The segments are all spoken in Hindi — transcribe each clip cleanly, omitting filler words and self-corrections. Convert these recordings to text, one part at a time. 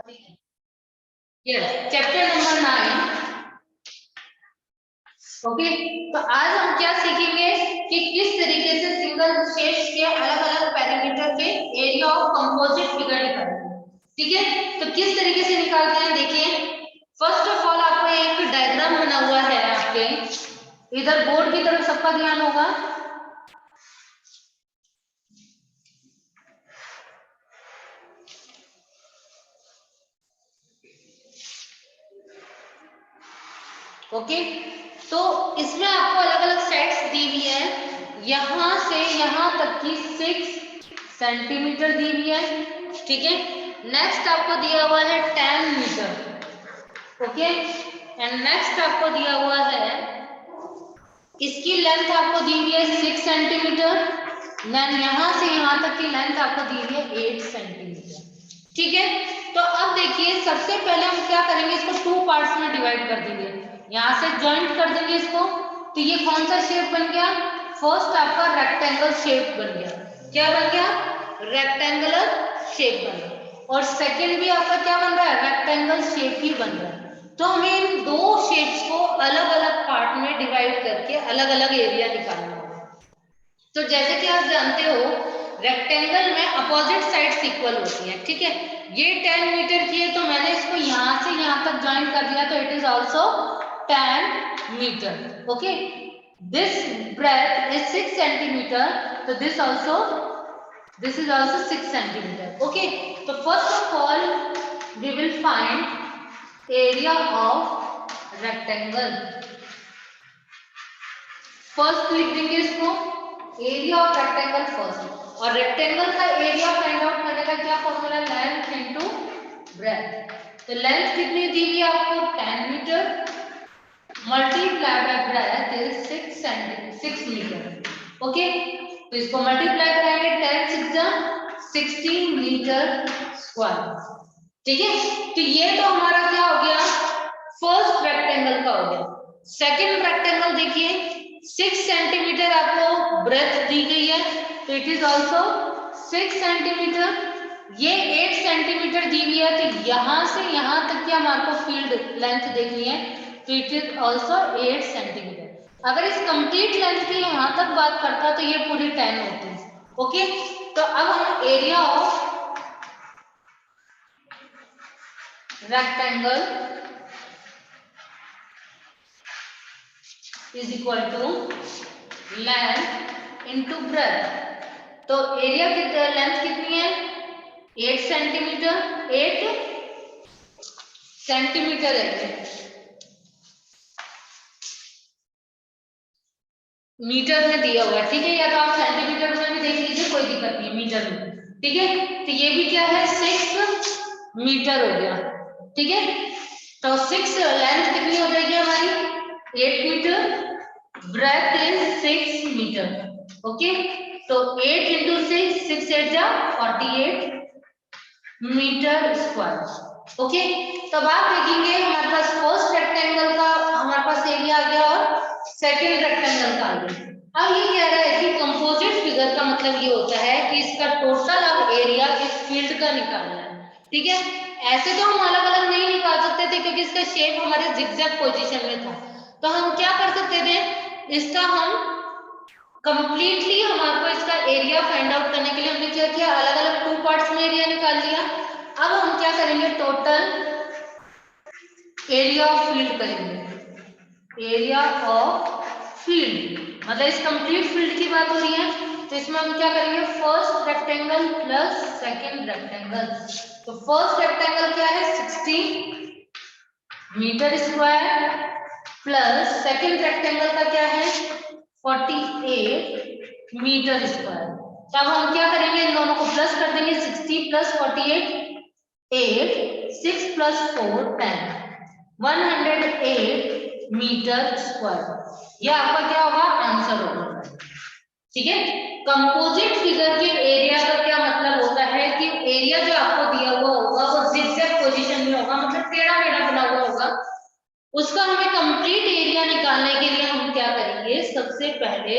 Yes, chapter number 9। ओके, तो आज हम क्या सीखेंगे कि किस तरीके से सिंगल शेप्स के अलग अलग पैरामीटर के एरिया ऑफ कंपोजिट फिगर निकालते हैं। ठीक है, तो किस तरीके से निकालते हैं देखिए। फर्स्ट ऑफ ऑल आपको एक डायग्राम बना हुआ है, आपके इधर बोर्ड की तरफ सबका ध्यान होगा। ओके, तो इसमें आपको अलग अलग साइड्स दी हुई है, यहां से यहां तक की 6 सेंटीमीटर दी हुई है। ठीक है, नेक्स्ट आपको दिया हुआ है 10 मीटर। ओके, एंड नेक्स्ट आपको दिया हुआ है, इसकी लेंथ आपको दी हुई है 6 सेंटीमीटर, देन यहां से यहां तक की लेंथ आपको दी हुई है 8 सेंटीमीटर। ठीक है, तो अब देखिए सबसे पहले हम क्या करेंगे, इसको 2 पार्ट्स में डिवाइड कर देंगे, यहां से ज्वाइंट कर देंगे इसको। तो ये कौन सा शेप बन गया, फर्स्ट आपका रेक्टेंगल शेप बन गया। क्या बन गया, रेक्टेंगुलर शेप बन गया। और सेकंड भी आपका क्या बन रहा है, रेक्टेंगल शेप ही बन रहा है। तो हमें इन दो शेप्स को अलग अलग पार्ट में डिवाइड करके अलग अलग एरिया निकालना होगा। तो जैसे कि आप जानते हो, रेक्टेंगल में अपोजिट साइड्स इक्वल होती हैं। ठीक है, ये 10 मीटर की है, तो मैंने इसको यहां से यहां तक ज्वाइन कर दिया, तो it is also 10 metre. Okay, this breadth is 6 centimetre, तो this is also 6 centimetre. Okay, तो first of all we will find area of rectangle. First लिख देंगे इसको, एरिया ऑफ रेक्टेंगल फर्स्ट। और रेक्टेंगल का एरिया फाइंड आउट करने का क्या फॉर्मूला, लेंथ इनटू ब्रेथ। तो लेंथ कितनी दी हुई है आपको, 10 metre, multiply by breadth is 6 metre. Okay, तो इसको मल्टीप्लाई करेंगे, 10 6 16 मीटर स्क्वायर। ठीक है, तो ये तो हमारा क्या हो गया, फर्स्ट रेक्टेंगल का हो गया। सेकंड रेक्टेंगल देखिए, 6 सेंटीमीटर आपको ब्रेथ दी गई है, तो इट इज ऑल्सो 6 सेंटीमीटर। ये 8 सेंटीमीटर दी हुई है, तो यहां से यहां तक की हमारे को फील्ड लेंथ देखनी है, तो इट इज ऑल्सो 8 सेंटीमीटर। अगर इस कंप्लीट लेंथ की यहां तक बात करता तो ये पूरी 10 होती है। ओके, तो अब हम area of rectangle is equal to length into breadth. तो एरिया की लेंथ कितनी है, 8 सेंटीमीटर, 8 सेंटीमीटर है, मीटर में दिया हुआ है। ठीक है, या तो आप सेंटीमीटर में भी देख लीजिए, कोई दिक्कत नहीं है, मीटर में। ठीक है, तो ये भी क्या है, 6 मीटर हो गया। ठीक है, तो 6 लेंथ कितनी हो जाएगी हमारी, 8 metre, breadth is 6 metre. Okay, तो 8 इंटू 6, 6 8 जा 48 मीटर स्क्वायर। ओके, तब आप देखेंगे हमारे पास फर्स्ट रेक्टेंगल का हमारे पास एरिया आ गया और सेकंड रेक्टेंगल का आ गया। अब ये कह रहा है कि कंपोजिट फिगर का मतलब ये होता है कि इसका टोटल अब एरिया इस फील्ड का निकालना है। ठीक है, ऐसे तो हम अलग अलग नहीं निकाल सकते थे क्योंकि इसका शेप हमारे जिगजैग पोजीशन में था। तो हम क्या कर सकते थे, इसका हम कंप्लीटली हमारे को इसका एरिया फाइंड आउट करने के लिए हमने क्या किया, अलग अलग 2 पार्ट्स में एरिया निकाल लिया। अब हम क्या करेंगे, टोटल एरिया ऑफ फील्ड करेंगे। एरिया ऑफ फील्ड मतलब इस कंप्लीट फील्ड की बात हो रही है, तो इसमें हम क्या करेंगे, first rectangle plus second rectangle. तो फर्स्ट रेक्टेंगल क्या है, 60 metre square, plus second rectangle का क्या है, 48 मीटर स्क्वायर। तब हम क्या करेंगे, इन दोनों को प्लस कर देंगे, 60 प्लस 48 8, 6 प्लस 4 10, 108 मीटर स्क्वायर। यह आपका क्या होगा, आंसर होगा। ठीक है, कंपोजिट फिगर के एरिया का क्या मतलब होता है कि एरिया जो आपको दिया हुआ होगा वो जिगजैग पोजीशन में होगा, मतलब टेढ़ा मेढ़ा बना हुआ होगा। उसका हमें कंप्लीट एरिया निकालने के लिए हम क्या करेंगे, सबसे पहले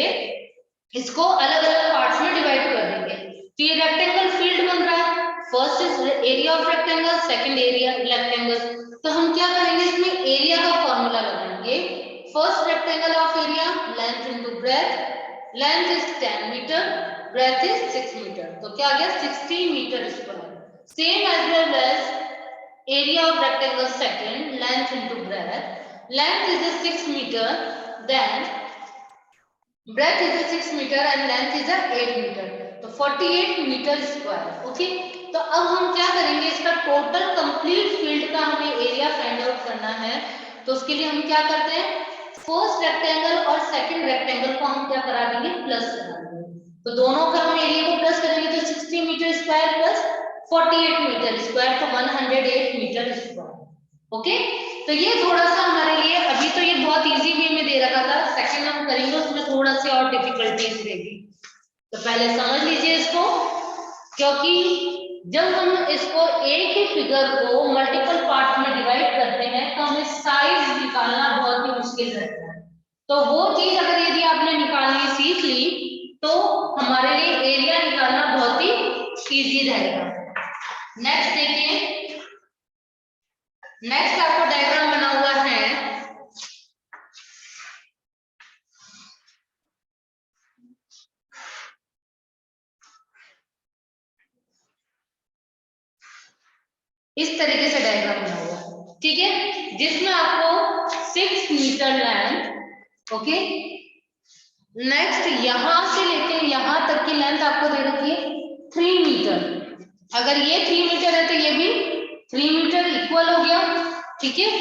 इसको अलग अलग पार्ट्स में डिवाइड कर देंगे। तो ये रेक्टेंगल फील्ड बन रहा है, first is area of rectangle, second area rectangle. तो हम क्या करेंगे इसमें एरिया का फॉर्मूला लगाएंगे। First rectangle of area length into breadth, length is 10 metre, breadth is 6 metre, तो क्या आ गया 60 metre square. Same as well as area of rectangle second, length into breadth, length is a 6 meter, then breadth is a 6 meter and length is a 8 meter, तो 48 मीटर स्क्वायर। ओके, तो अब हम क्या करेंगे, इसका टोटल कंप्लीट फील्ड का हमें एरिया फाइंड आउट करना है। तो उसके लिए हम क्या करते हैं, फर्स्ट रेक्टेंगल और सेकंड रेक्टेंगल को हम क्या करा देंगे, प्लस करा देंगे। तो दोनों का हम एरिया को प्लस करेंगे तो 60 metre square plus 48 metre square, तो 108 मीटर स्क्वायर। ओके, तो ये थोड़ा सा हमारे लिए, अभी तो ये बहुत इजी वे में दे रखा था, सेकंड हम करेंगे उसमें थोड़ा सी और डिफिकल्टीज देगी। तो पहले समझ लीजिए इसको, क्योंकि जब हम इसको एक ही फिगर को मल्टीपल पार्ट में डिवाइड करते हैं तो हमें साइज निकालना बहुत ही मुश्किल रहता है। तो वो चीज अगर यदि आपने निकालनी सीख ली तो हमारे लिए एरिया निकालना बहुत ही इजी रहेगा। नेक्स्ट देखिए, नेक्स्ट आपको डायग्राम बना हुआ है, इस तरीके से डायग्राम बना हुआ है, ठीक है, जिसमें आपको 6 मीटर लेंथ, ओके, नेक्स्ट यहां से लेके यहां तक की लेंथ आपको दे रखी है 3 मीटर। अगर ये 3 मीटर है तो ये भी 3 मीटर इक्वल हो गया, ठीक है।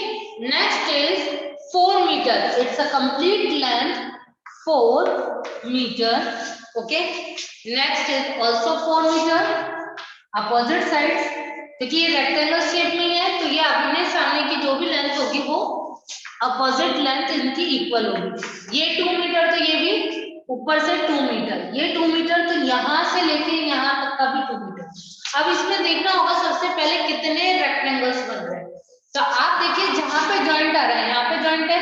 Next is 4 metre, it's a complete length 4 metre, okay. Next is also 4 metre, opposite sides, क्योंकि ये रेक्टेंगल शेप में है तो ये आगे सामने की जो भी लेंथ होगी वो अपोजिट लेंथ इनकी इक्वल होगी। ये 2 मीटर तो ये भी ऊपर से 2 मीटर, ये 2 मीटर, तो यहां से लेके यहां तक का भी 2 मीटर। अब इसमें देखना होगा सबसे पहले कितने रेक्टेंगल्स बन रहे हैं। तो आप देखिए जहां पे जॉइंट आ रहा है, यहाँ पे जॉइंट है,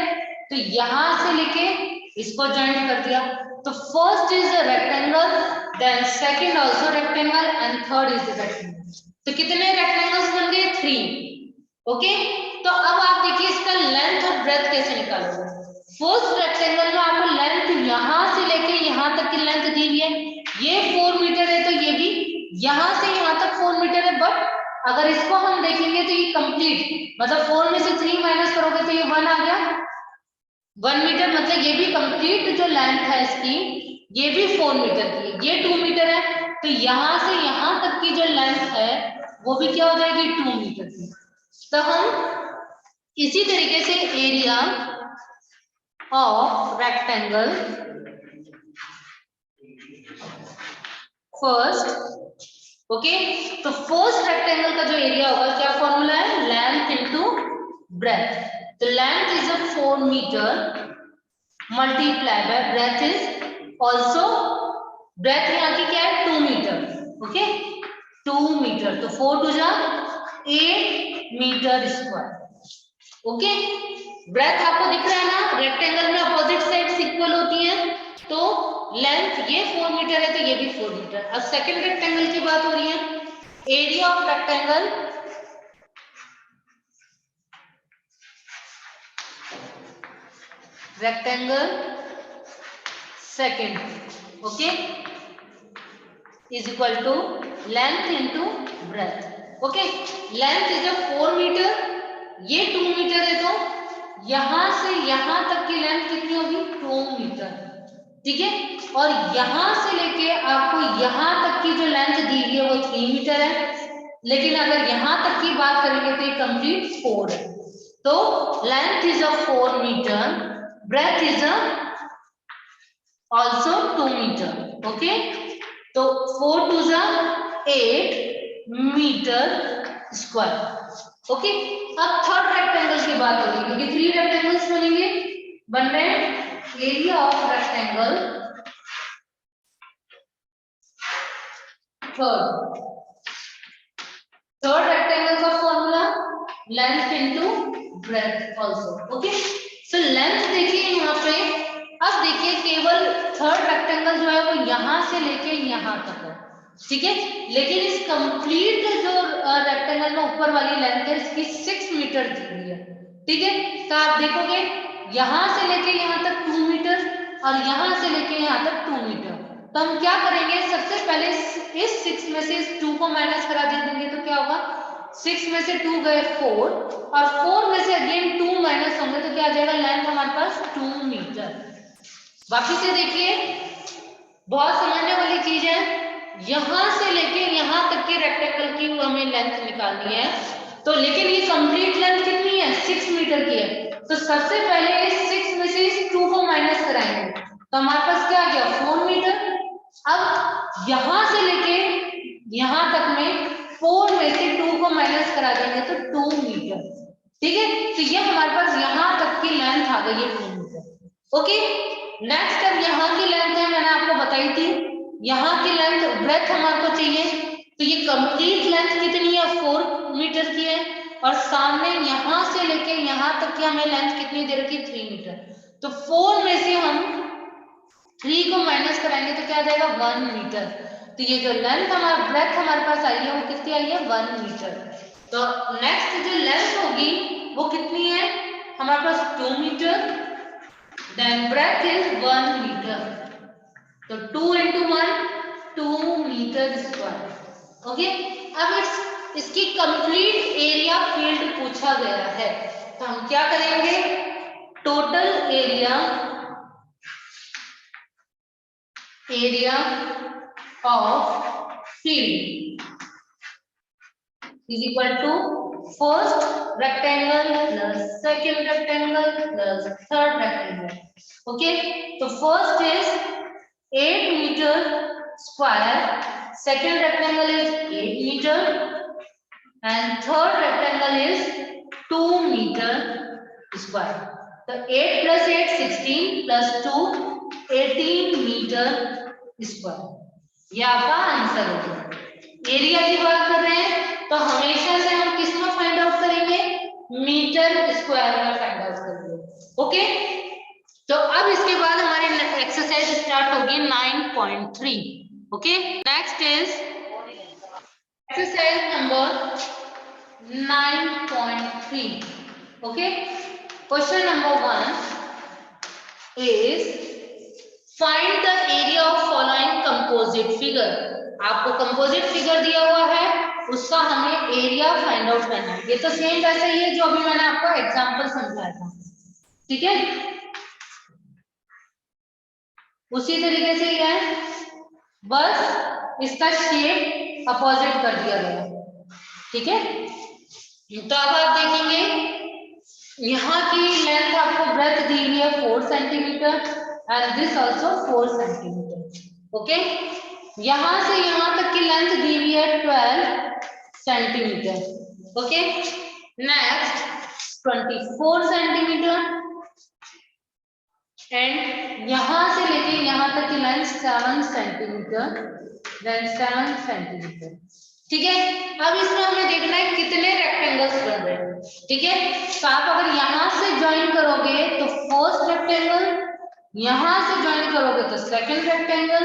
तो यहां से लेके इसको जॉइंट कर दिया, तो first is a rectangle, then second also rectangle and third is a rectangle. तो कितने रेक्टेंगल्स बन गए, 3, ओके। तो अब आप देखिए इसका लेंथ और ब्रेथ कैसे निकालोगे। फर्स्ट रेक्टेंगल में आपको लेंथ यहां से लेके यहां तक की लेंथ दी हुई है, ये 4 मीटर है तो ये भी यहां से यहां तक 4 मीटर है, बट अगर इसको हम देखेंगे तो ये कंप्लीट, मतलब 4 में से 3 माइनस करोगे तो ये 1 आ गया, 1 मीटर, मतलब ये भी कंप्लीट जो लेंथ है इसकी ये भी 4 मीटर की है, ये 2 मीटर है, तो यहां से यहां तक की जो लेंथ है वो भी क्या हो जाएगी, 2 मीटर की। तो हम इसी तरीके से area of rectangle first, okay, तो फर्स्ट रेक्टेंगल का जो एरिया होगा, क्या फॉर्मूला है, लेंथ इनटू ब्रेथ। तो length is a 4 metre multiply by breadth is also, breadth यहाँ की क्या है 2 मीटर, ओके, 2 मीटर, तो 4 टू जा 8 मीटर स्क्वायर, ओके। ब्रेथ आपको दिख रहा है ना, रेक्टेंगल में अपोजिट साइड्स इक्वल होती है, तो लेंथ ये 4 मीटर है तो ये भी 4 मीटर। अब सेकंड रेक्टेंगल की बात हो रही है, area of rectangle second, okay, is equal to length into breadth, okay. Length is a 4 metre, ये 2 मीटर है, तो यहां से यहां तक की लेंथ कितनी होगी, 2 मीटर, ठीक है। और यहां से लेके आपको यहां तक की जो लेंथ दी हुई है वो 3 मीटर है, लेकिन अगर यहां तक की बात करेंगे तो ये कंप्लीट 4 है, तो length is a 4 metre, breadth is a also 2 metre, okay. तो 4 टू जा 8 मीटर स्क्वायर, ओके। अब थर्ड रेक्टेंगल की बात हो रही है, क्योंकि 3 रेक्टेंगल्स बनेंगे, बन रहे हैं area of rectangle third rectangle का formula length into breadth also, okay. So length देखिए यहाँ पे, अब देखिए केवल थर्ड रेक्टेंगल जो है वो यहां से लेके यहां तक है, ठीक है। लेकिन इस कंप्लीट जो रेक्टेंगल में ऊपर वाली लेंथ है इसकी 6 मीटर दी हुई है, ठीक है। तो आप देखोगे यहां से लेके यहां तक 2 मीटर और यहां से लेके यहां तक 2 मीटर। तो हम क्या करेंगे, सबसे पहले इस 6 में से इस 2 को माइनस करा देंगे तो क्या होगा, 6 में से 2 गए 4 और 4 में से अगेन 2 माइनस होंगे तो क्या आ जाएगा, लेंथ हमारे पास 2 मीटर। बाकी से देखिए बहुत समझने वाली चीज है, यहां से लेके यहां तक के रेक्टेंगल की हमें लेंथ निकालनी है। तो लेकिन ये कंप्लीट लेंथ कितनी है, 6 मीटर की है। तो सबसे पहले इस 6 में से इस 2 को माइनस कराएंगे तो हमारे पास क्या आ गया, 4 मीटर। अब यहां से लेके यहां तक में 4 में से 2 को माइनस करा देंगे तो 2 मीटर, ठीक है। तो ये हमारे पास यहां तक की लेंथ आ गई है 2 मीटर। ओके, नेक्स्ट अब यहाँ की लेंथ है, मैंने आपको बताई थी यहाँ की लेंथ, ब्रेथ हमारे को चाहिए। तो ये कंप्लीट लेंथ कितनी है, 4 मीटर की है और सामने यहाँ से लेके यहाँ तक की हमें लेंथ कितनी दे रखी है, 3 मीटर। तो 4 में से हम 3 को माइनस कराएंगे तो क्या आ जाएगा, 1 मीटर। तो ये जो लेंथ हमारा ब्रेथ हमारे पास आई है वो कितनी आई है, 1 मीटर। तो नेक्स्ट जो लेंथ होगी वो कितनी है, हमारे पास 2 metre, then breadth is 1 meter. तो 2 into 1 2 meter square. ओके, अब इसकी कंप्लीट एरिया फील्ड पूछा गया है तो हम क्या करेंगे, total area of field is equal to first rectangle plus second rectangle plus third rectangle. Okay, so first is 8 meter square, second rectangle is 8 meter and third rectangle is 2 meter square. So 8 plus 8 16 plus 2 18 meter square. ये आपका आंसर होगा। एरिया की बात कर रहे हैं तो हमेशा से हम किस में फाइंड आउट करेंगे, मीटर स्क्वायर में फाइंड आउट करेंगे। ओके, तो अब इसके बाद हमारी एक्सरसाइज स्टार्ट होगी 9.3। Okay, next is exercise number 9.3। Okay, question number 1 is find the area of following composite figure. आपको कंपोजिट फिगर दिया हुआ है उसका हमें एरिया फाइंड आउट करना है। ये तो सेम वैसे ही है जो अभी मैंने आपको एग्जांपल समझाया था, ठीक है, उसी तरीके से ही है, बस इसका शेप अपोजिट कर दिया गया, ठीक है। तो अब आप देखेंगे यहाँ की लेंथ आपको ब्रेथ दी हुई है 4 centimetre and this also 4 centimetre. Okay, यहां से यहां तक की लेंथ दी हुई है 12 centimetre. Okay, next 24 centimetre and यहां से लेके यहां तक की लेंथ 7 सेंटीमीटर, देन 7 सेंटीमीटर, ठीक है। अब इसमें हमें देखना है कितने रेक्टेंगल्स बन रहे हैं, ठीक है। तो आप अगर यहां से ज्वाइन करोगे तो फर्स्ट रेक्टेंगल, यहां से ज्वाइन करोगे तो second rectangle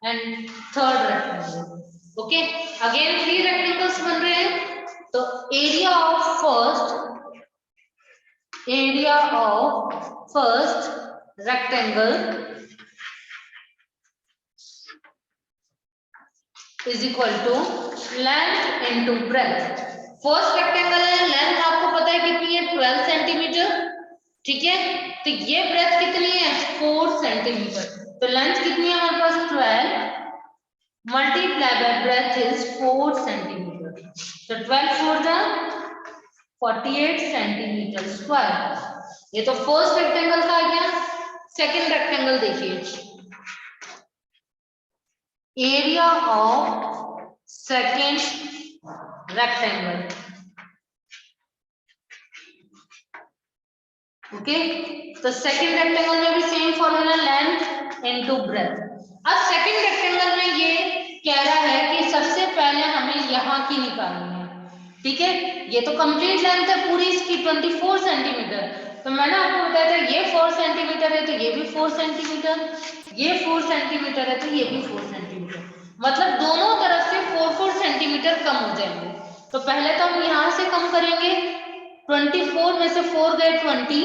and third rectangle. Okay, again 3 rectangles बन रहे हैं। तो area of first rectangle is equal to length into breadth. First rectangle है, लेंथ आपको पता है कितनी है, 12 सेंटीमीटर, ठीक है। तो ये ब्रेथ कितनी है, 4 सेंटीमीटर। तो लेंथ कितनी है हमारे पास, 12 multiply by breadth is 4 centimetre. तो 12 4 जा 48 सेंटीमीटर स्क्वायर। ये तो फर्स्ट रेक्टेंगल का आ गया। सेकंड रेक्टेंगल देखिए, area of second rectangle, okay. तो सेकंड रेक्टेंगल में भी same formula, length into breath. अब सेकंड रेक्टेंगल में ये कह रहा है कि सबसे पहले हमें यहाँ की निकालनी है, ठीक है। ये तो कंप्लीट लेंथ है पूरी इसकी 24 सेंटीमीटर। तो मैंने आपको बताया था ये 4 सेंटीमीटर है तो ये भी 4 सेंटीमीटर, ये 4 सेंटीमीटर है तो ये भी 4 सेंटीमीटर। मतलब दोनों तरफ से 4 सेंटीमीटर कम हो जाएंगे। तो पहले तो हम यहाँ से कम करेंगे, 24 में से 4 गए 20,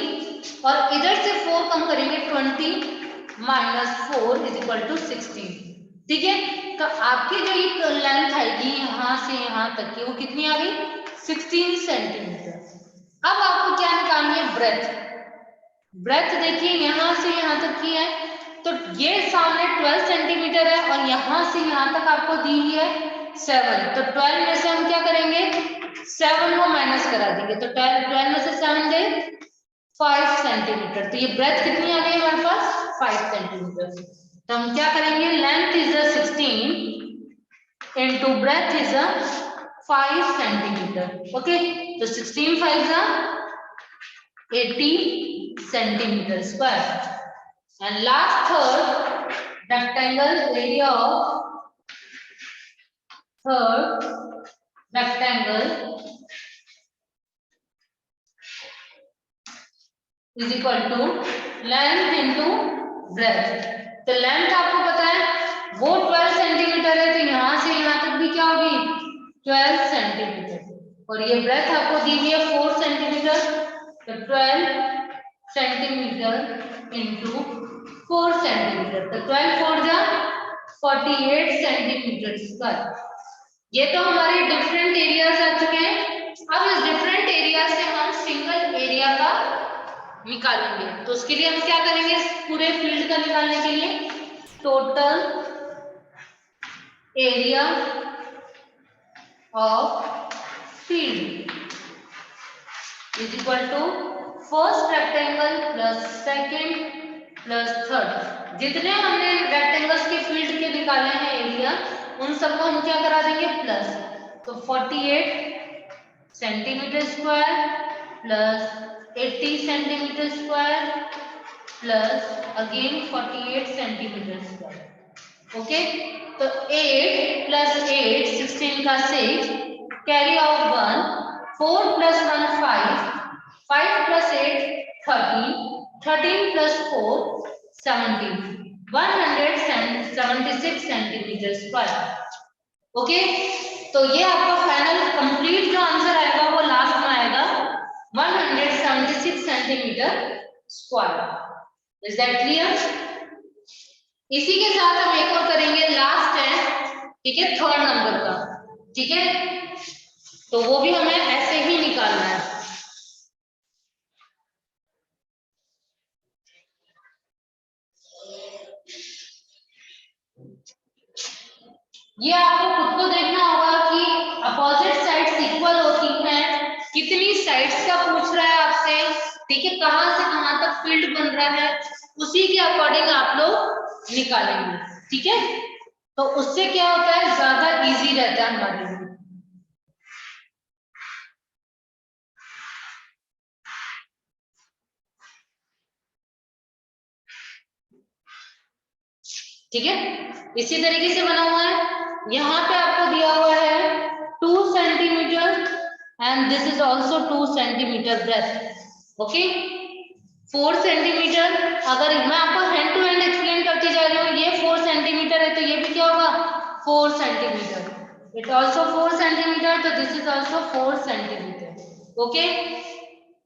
और इधर से 4 कम करेंगे, 20 - 4 = 16। ठीक है, तो आपकी जो ये लेंथ आएगी यहाँ से यहाँ तक की, वो कितनी आ गई? 16 सेंटीमीटर। अब आपको क्या निकालनी है? ब्रेथ। ब्रेथ देखिए यहाँ से यहाँ तक की है, तो ये सामने 12 सेंटीमीटर है और यहाँ से यहाँ तक आपको दी हुई है 7। तो 12 में से हम क्या करेंगे? 7 को माइनस करा देंगे, तो 12 में से 7 गए 5 सेंटीमीटर। तो ये ब्रेथ कितनी आ गई हमारे पास? 5 सेंटीमीटर। तो हम क्या करेंगे? Length is 16 into breadth is 5 centimetre. Okay, तो 16 5 80 centimeter square. And last third rectangle area of third rectangle is equal to length into breadth. तो लेंथ आपको पता है वो 12 सेंटीमीटर है, तो यहाँ से यहाँ तक भी क्या होगी? 12 सेंटीमीटर। और ये ब्रेथ आपको दी हुई है 4 सेंटीमीटर, तो 12 सेंटीमीटर इंटू 4 सेंटीमीटर, तो 12 4 जा 48 सेंटीमीटर स्क्वायर। ये तो हमारे डिफरेंट एरियाज आ चुके हैं। अब इस डिफरेंट एरिया से हम सिंगल एरिया का निकालेंगे। तो उसके लिए हम क्या करेंगे? पूरे फील्ड का निकालने के लिए total area of field is equal to first rectangle plus second plus third. जितने हमने रेक्टेंगल्स के फील्ड के निकाले हैं एरिया, उन सबको हम क्या करा देंगे? प्लस। तो 48 centimetre square plus 80 centimetre square plus again 48 centimetre square. Okay, तो 8 + 8 16 का 6, carry out 1, 4 + 1 5, 5 + 8 13, 13 + 4 17, 176 centimetre square. Okay, तो ये आपका फाइनल कंप्लीट जो आंसर आएगा वो लास्ट में आएगा 176 centimetre square. Is that clear? इसी के साथ हम एक और करेंगे, लास्ट है, ठीक है, थर्ड नंबर का। ठीक है, तो वो भी हमें ऐसे ही निकालना है। ये आपको खुद को देखना होगा कि अपोजिट साइड्स इक्वल होती हैं, कितनी साइड्स का पूछ रहा है आपसे, ठीक है, कहां से कहां तक फील्ड बन रहा है, उसी के अकॉर्डिंग आप लोग निकालेंगे। ठीक है, तो उससे क्या होता है? ज्यादा इजी रहता है हमारे लिए। ठीक है, इसी तरीके से बना हुआ है। यहाँ पे आपको दिया हुआ है 2 centimetre and this is also 2 centimetre breath. Okay, 4 centimetre. अगर मैं आपको हैंड टू हैंड एक्सप्लेन करती जा रही हूँ, ये 4 सेंटीमीटर है, तो ये भी क्या होगा? 4 सेंटीमीटर। इट ऑल्सो 4 सेंटीमीटर, तो this is also 4 centimetre. Okay,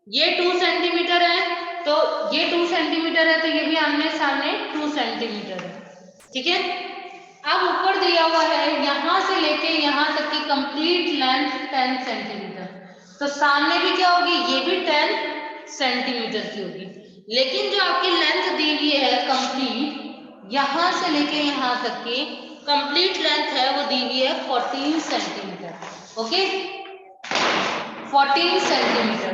ये 2 सेंटीमीटर है, तो ये 2 सेंटीमीटर है, तो ये भी आमने सामने 2 सेंटीमीटर है। ठीक है, अब ऊपर दिया हुआ है यहां से लेके यहां तक की कंप्लीट लेंथ 10 सेंटीमीटर, तो सामने भी क्या होगी? ये भी 10 सेंटीमीटर की होगी। लेकिन जो आपकी लेंथ दी हुई है कंप्लीट, यहां से लेके यहां तक की कंप्लीट लेंथ है, वो दी हुई है 14 सेंटीमीटर। Okay, 14 centimetre.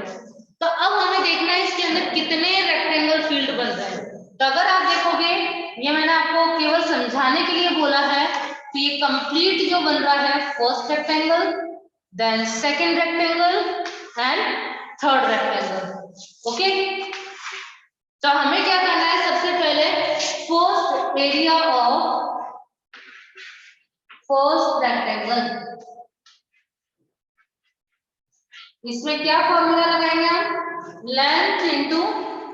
तो अब हमें देखना है इसके अंदर कितने रेक्टेंगल फील्ड बन रहे हैं। तो अगर आप देखोगे, ये मैंने आपको केवल समझाने के लिए बोला है, तो ये कंप्लीट जो बन रहा है first rectangle, then second rectangle and third rectangle. Okay, तो हमें क्या करना है? सबसे पहले first area of first rectangle, इसमें क्या फॉर्मूला लगाएंगे हम? Length into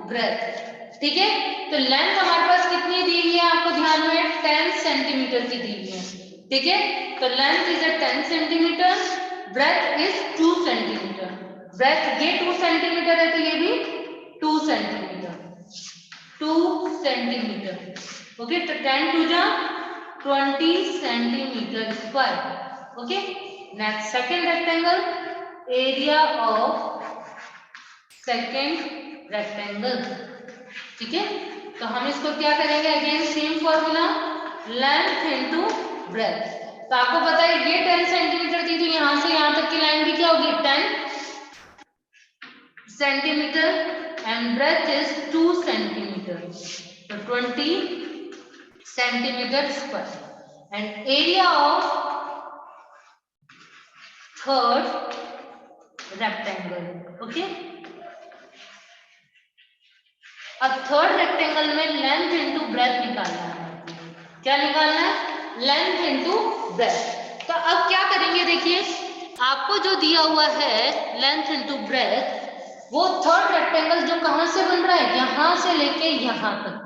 breadth. ठीक है, तो लेंथ हमारे पास कितनी दी हुई है? आपको ध्यान में 10 सेंटीमीटर की दी हुई है। ठीक है, तो length is 10 centimetre, breadth is 2 centimetre. Breadth ये 2 सेंटीमीटर है तो ये भी 2 सेंटीमीटर, 2 सेंटीमीटर। ओके, तो 10 टू जा 20 centimetre square. Okay, next second rectangle, area of second rectangle. ठीक है, तो हम इसको क्या करेंगे, again same formula, length into breadth. तो आपको पता है ये 10 सेंटीमीटर थी, तो यहां से यहां तक की लाइन भी क्या होगी 10 centimetre and breadth is 2 centimetre, तो 20 centimetre square. And area of third rectangle. Okay, अब थर्ड रेक्टेंगल में लेंथ इनटू ब्रेथ निकालना है। क्या निकालना है, लेंथ इनटू ब्रेथ। तो अब क्या करेंगे, देखिए आपको जो दिया हुआ है लेंथ इनटू ब्रेथ, वो थर्ड रेक्टेंगल जो कहां से बन रहा है, यहां से लेके यहां तक,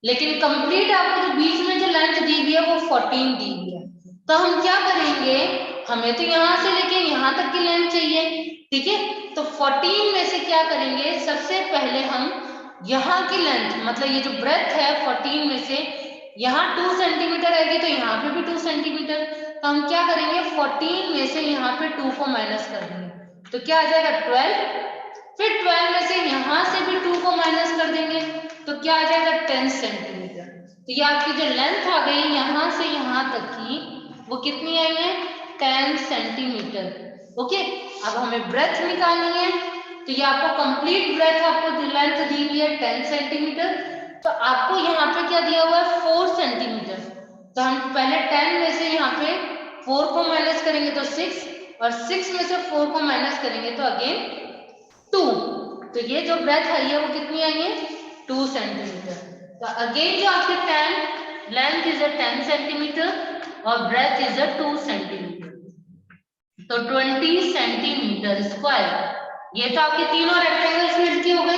लेकिन कंप्लीट आपको जो बीच में जो लेंथ दी हुई है वो 14 दी हुई है। तो हम क्या करेंगे, हमें तो यहां से लेके यहां तक की लेंथ चाहिए। ठीक है, तो 14 में से क्या करेंगे, सबसे पहले हम यहाँ की लेंथ, मतलब ये जो ब्रेथ है 14 में से यहाँ 2 सेंटीमीटर आएगी, तो यहाँ पे भी 2 सेंटीमीटर। तो हम क्या करेंगे, 14 में से यहाँ पे 2 को माइनस कर देंगे, तो क्या आ जाएगा 12। फिर 12 में से यहाँ से भी 2 को माइनस कर देंगे, तो क्या आ जाएगा 10 सेंटीमीटर। तो ये आपकी जो लेंथ आ गई यहाँ से यहाँ तक की, वो कितनी आई है, 10 सेंटीमीटर। ओके, अब हमें ब्रेथ निकालनी है, तो ये आपको कंप्लीट ब्रेथ, आपको लेंथ दी हुई है 10 सेंटीमीटर, तो आपको यहाँ पे क्या दिया हुआ है 4 सेंटीमीटर। तो हम पहले 10 में से यहाँ पे 4 को माइनस करेंगे तो 6, और 6 में से 4 को माइनस करेंगे तो अगेन 2। तो ये जो ब्रेथ आई है वो कितनी आई है, 2 सेंटीमीटर। तो अगेन जो आपके 10 लेंथ इज 10 सेंटीमीटर और ब्रेथ इज 2 सेंटीमीटर, तो 20 सेंटीमीटर स्क्वायर। ये तो आपके तीनों रेक्टेंगल फील्ड के हो गए।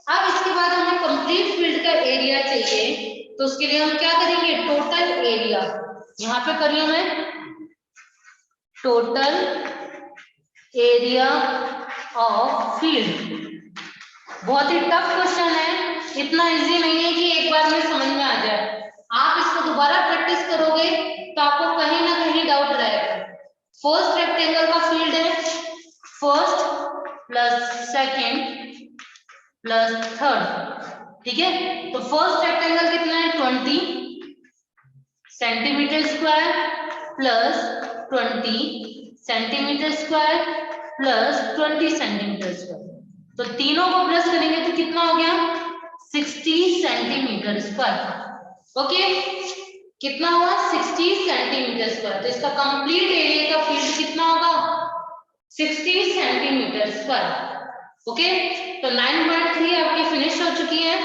अब इसके बाद हमें कंप्लीट फील्ड का एरिया चाहिए, तो उसके लिए हम क्या करेंगे, टोटल एरिया, यहाँ पे करिए मैं, टोटल एरिया ऑफ फील्ड। बहुत ही टफ क्वेश्चन है, इतना इजी नहीं है कि एक बार में समझ में आ जाए। आप इसको दोबारा प्रैक्टिस करोगे तो आपको कहीं ना कहीं डाउट रहेगा। फर्स्ट रेक्टेंगल का फील्ड है first plus second plus third. ठीक है, तो फर्स्ट रेक्टेंगल कितना है 20 centimetre square plus 20 centimetre square plus 20 centimetre square. तो तीनों को प्लस करेंगे तो कितना हो गया 60 सेंटीमीटर स्क्वायर। ओके, कितना हुआ 60 सेंटीमीटर स्क्वायर। तो इसका कंप्लीट एरिया का फील्ड कितना होगा 60 सेंटीमीटर स्क्वायर। ओके, तो 9.3 आपकी फिनिश हो चुकी है।